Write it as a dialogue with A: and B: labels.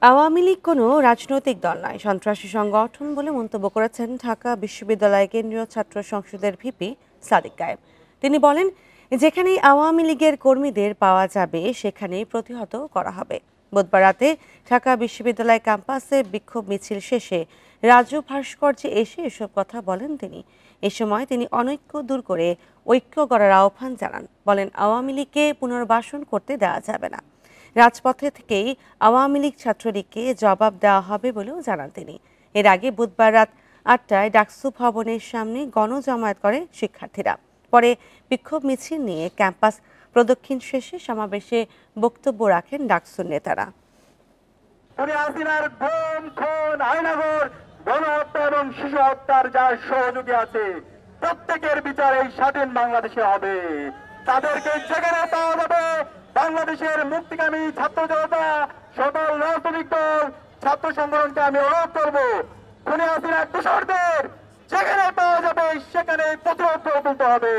A: আওয়ামী লীগ কোনো রাজনৈতিক দল নয়, সন্ত্রাসী সংগঠন বলে মন্তব্য করেছেন ঢাকা বিশ্ববিদ্যালয় কেন্দ্রীয় ছাত্র সংসদের ভিপি সাদিক কায়েম। তিনি বলেন, যেখানেই আওয়ামী লীগের কর্মীদের পাওয়া যাবে সেখানেই প্রতিহত করা হবে। বুধবার রাতে ঢাকা বিশ্ববিদ্যালয় ক্যাম্পাসে বিক্ষোভ মিছিল শেষে রাজু ভাস্কর্যে এসে এসব কথা বলেন তিনি। এ সময় তিনি অনৈক্য দূর করে ঐক্য গড়ার আহ্বান জানান। বলেন, আওয়ামী লীগকে পুনর্বাসন করতে দেওয়া যাবে না। রাজপথে থেকেই আওয়ামী লীগ ছাত্রলীগকে জবাব দেওয়া হবে বলেও জানান তিনি। এর আগে বুধবার রাত ৮টায় ডাকসু ভবনের সামনে গণজমায়েত করে শিক্ষার্থীরা। পরে বিক্ষোভ মিছিল নিয়ে ক্যাম্পাস প্রদক্ষিণ শেষে সমাবেশে বক্তব্য রাখেন ডাকসুর নেতারা।
B: গণহত্যা এবং শিশু হত্যার যার সহযোগী আছে প্রত্যেকের বিচার এই স্বাধীন বাংলাদেশে হবে। তাদেরকে যেখানে পাওয়া যাবে বাংলাদেশের মুক্তিকামী ছাত্র জনতা, সকল রাজনৈতিক দল, ছাত্র সংগঠনকে আমি অনুরোধ করবো, খুনি হাসিনার দোষরদের যেখানে পাওয়া যাবে সেখানে প্রতিরোধ করে তুলতে হবে।